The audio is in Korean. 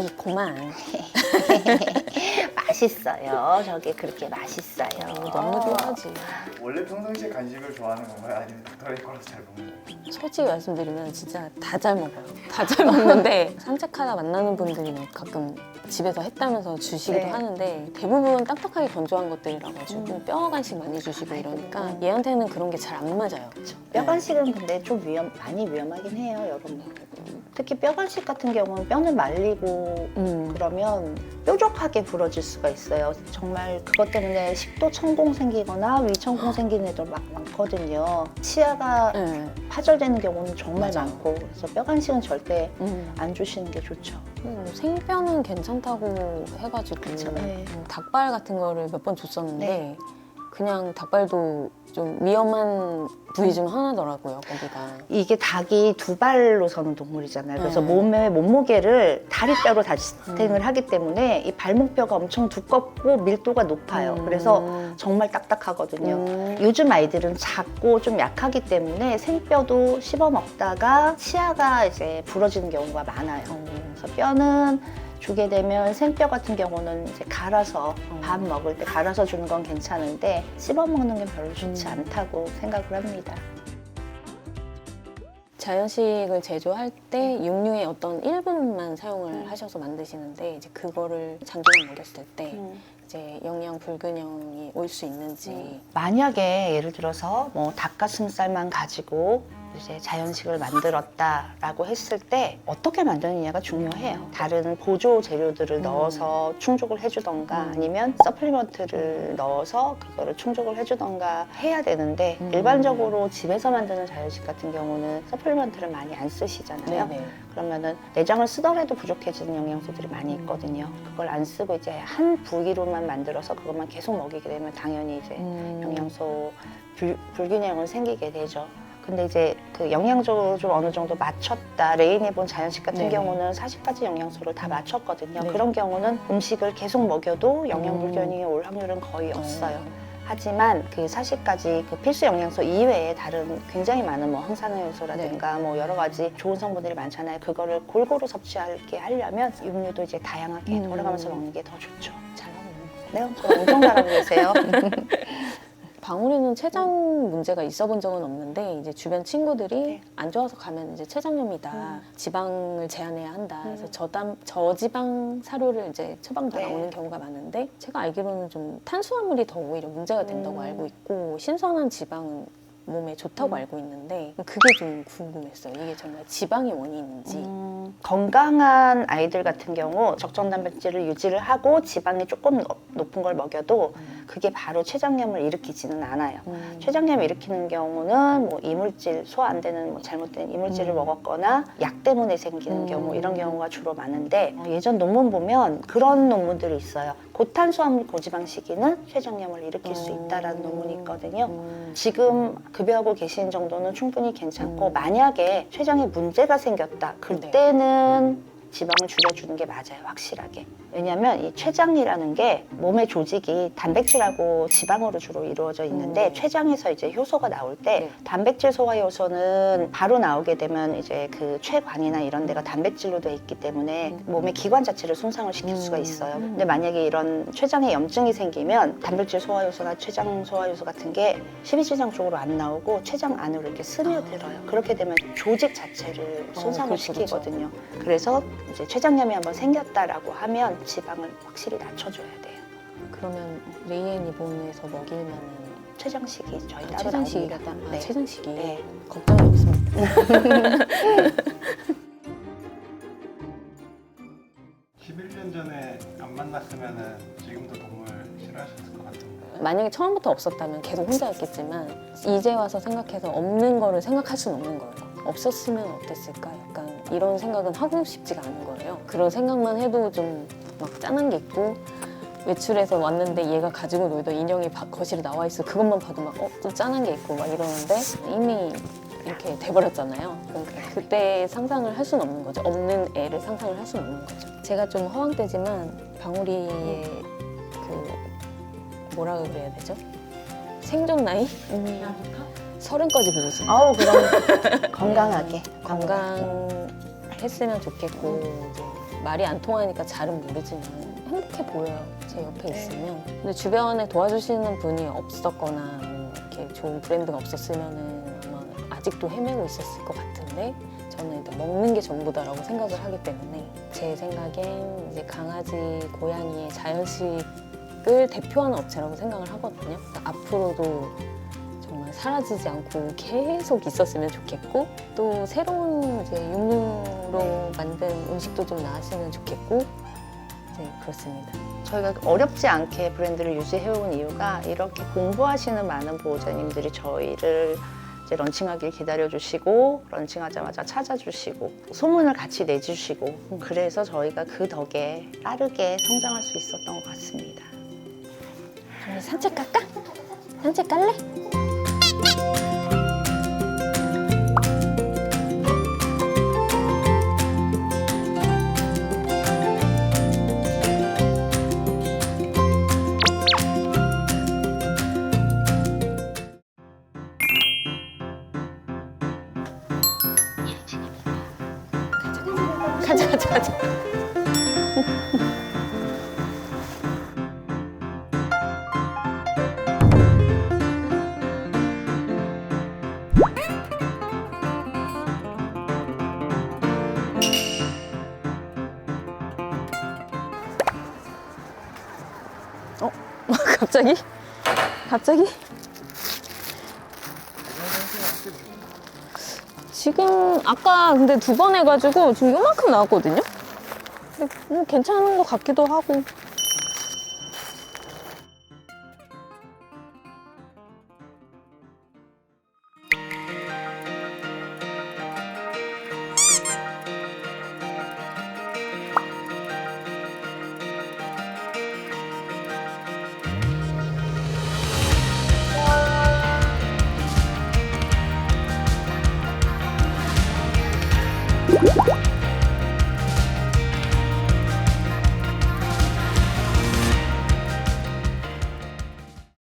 아이고만. 맛있어요. 저게 그렇게 맛있어요. 너무 좋아하지. 원래 평상시에 간식을 좋아하는 건가요? 아니면 닥터레이 거라서 잘 먹는 건가요? 솔직히 말씀드리면 진짜 다 잘 먹어요. 다 잘 먹는데 산책하다 만나는 분들이 막 가끔 집에서 했다면서 주시기도 네. 하는데 대부분 딱딱하게 건조한 것들이라 가지고 뼈 간식 많이 주시고 이러니까 얘한테는 그런 게 잘 안 맞아요. 뼈 간식은 근데 좀 많이 위험하긴 해요, 여러분. 특히 뼈 간식 같은 경우는 뼈는 말리고 그러면 뾰족하게 부러질 수가 있어요. 정말 그것 때문에 식도 천공 생기거나 위천공 생기는 애들 막 많거든요. 치아가 네. 파절되는 경우는 정말 맞아요. 많고, 그래서 뼈 간식은 절대 안 주시는 게 좋죠. 생뼈는 괜찮다고 해가지고 그쵸, 네. 닭발 같은 거를 몇 번 줬었는데 네. 그냥 닭발도 좀 위험한 부위 중 하나더라고요, 거기가. 이게 닭이 두 발로 서는 동물이잖아요. 그래서 네. 몸의 몸무게를 다리뼈로 지탱을 하기 때문에 이 발목뼈가 엄청 두껍고 밀도가 높아요. 그래서 정말 딱딱하거든요. 요즘 아이들은 작고 좀 약하기 때문에 생뼈도 씹어 먹다가 치아가 이제 부러지는 경우가 많아요. 그래서 뼈는 주게 되면 생뼈 같은 경우는 이제 갈아서 밥 먹을 때 갈아서 주는 건 괜찮은데 씹어 먹는 게 별로 좋지 않다고 생각을 합니다. 자연식을 제조할 때 육류의 어떤 일부분만 사용을 하셔서 만드시는데 이제 그거를 장기간 먹였을 때 이제 영양 불균형이 올 수 있는지. 만약에 예를 들어서 뭐 닭가슴살만 가지고 이제 자연식을 만들었다라고 했을 때 어떻게 만드느냐가 중요해요. 다른 보조 재료들을 넣어서 충족을 해주던가 아니면 서플리먼트를 넣어서 그거를 충족을 해주던가 해야 되는데 일반적으로 집에서 만드는 자연식 같은 경우는 서플리먼트를 많이 안 쓰시잖아요. 네네. 그러면은 내장을 쓰더라도 부족해지는 영양소들이 많이 있거든요. 그걸 안 쓰고 이제 한 부위로만 만들어서 그것만 계속 먹이게 되면 당연히 이제 영양소 불균형은 생기게 되죠. 근데 이제 그 영양적으로 좀 어느 정도 맞췄다. 레인이 본 자연식 같은 네. 경우는 40가지 영양소를 다 맞췄거든요. 네. 그런 경우는 음식을 계속 먹여도 영양 불균형이 올 확률은 거의 없어요. 하지만 그 40가지 그 필수 영양소 이외에 다른 굉장히 많은 뭐 항산화효소라든가 뭐 여러 가지 좋은 성분들이 많잖아요. 그거를 골고루 섭취하게 하려면 육류도 이제 다양하게 돌아가면서 먹는 게 더 좋죠. 잘하고 있는 거죠. 네, 엄청 잘하고 계세요. 방울이는 췌장 문제가 있어 본 적은 없는데 이제 주변 친구들이 안 좋아서 가면 이제 췌장염이다, 지방을 제한해야 한다. 그래서 저지방 사료를 이제 처방도 네. 나오는 경우가 많은데 제가 알기로는 좀 탄수화물이 더 오히려 문제가 된다고 알고 있고 신선한 지방은 몸에 좋다고 알고 있는데 그게 좀 궁금했어요. 이게 정말 지방이 원인인지. 건강한 아이들 같은 경우 적정 단백질을 유지를 하고 지방이 조금 높은 걸 먹여도 그게 바로 췌장염을 일으키지는 않아요. 췌장염 일으키는 경우는 뭐 이물질, 소화 안 되는 뭐 잘못된 이물질을 먹었거나 약 때문에 생기는 경우, 이런 경우가 주로 많은데 예전 논문 보면 그런 논문들이 있어요. 고탄수화물 고지방 식이는 췌장염을 일으킬 수 있다라는 논문이 있거든요. 지금 급여하고 계신 정도는 충분히 괜찮고 만약에 췌장에 문제가 생겼다 그때는 지방을 줄여주는 게 맞아요, 확실하게. 왜냐하면 이 췌장이라는 게 몸의 조직이 단백질하고 지방으로 주로 이루어져 있는데 췌장에서 이제 효소가 나올 때 단백질 소화 효소는 바로 나오게 되면 이제 그 췌관이나 이런 데가 단백질로 되어 있기 때문에 몸의 기관 자체를 손상을 시킬 수가 있어요. 근데 만약에 이런 췌장에 염증이 생기면 단백질 소화 효소나 췌장 소화 효소 같은 게 십이지장 쪽으로 안 나오고 췌장 안으로 이렇게 스며들어요. 그렇게 되면 조직 자체를 손상을 그렇죠, 그렇죠. 시키거든요. 그래서 이제 췌장염이 한번 생겼다라고 하면 지방을 확실히 낮춰줘야 돼요. 그러면 레이앤리본에서 먹이면은 췌장식이 저희 따로 췌장식이가 나옵니다. 네. 췌장식이 네. 걱정이 없습니다. 11년 전에 안 만났으면은 지금도 동물 싫어하셨을 것 같은데. 만약에 처음부터 없었다면 계속 혼자였겠지만 이제 와서 생각해서 없는 거를 생각할 수는 없는 거예요. 없었으면 어땠을까? 약간 이런 생각은 하고 싶지가 않은 거예요. 그런 생각만 해도 좀 막 짠한 게 있고 외출해서 왔는데 얘가 가지고 놀던 인형이 거실에 나와 있어. 그것만 봐도 막 좀 짠한 게 있고 막 이러는데 이미 이렇게 돼버렸잖아요. 그러니까 그때 상상을 할 수는 없는 거죠. 없는 애를 상상을 할 수는 없는 거죠. 제가 좀 허황되지만 방울이의 그 뭐라 그래야 되죠? 생존 나이? 30까지 보고 싶어요. 아우 그럼 건강하게 건강했으면 좋겠고 이제 말이 안 통하니까 잘은 모르지만 행복해 보여요. 제 옆에 있으면. 근데 주변에 도와주시는 분이 없었거나 뭐 이렇게 좋은 브랜드가 없었으면은 아마 아직도 헤매고 있었을 것 같은데 저는 일단 먹는 게 전부다라고 생각을 하기 때문에 제 생각엔 이제 강아지, 고양이의 자연식을 대표하는 업체라고 생각을 하거든요. 앞으로도 정말 사라지지 않고 계속 있었으면 좋겠고 또 새로운 이제 육류로 만든 음식도 좀 나왔으면 좋겠고 이제 그렇습니다. 저희가 어렵지 않게 브랜드를 유지해온 이유가 이렇게 공부하시는 많은 보호자님들이 저희를 이제 런칭하길 기다려주시고 런칭하자마자 찾아주시고 소문을 같이 내주시고 그래서 저희가 그 덕에 빠르게 성장할 수 있었던 것 같습니다. 우리 산책 갈까? 산책 갈래? 가자. 갑자기? 지금 아까 근데 2번 해가지고 지금 요만큼 나왔거든요? 근데 뭐 괜찮은 것 같기도 하고.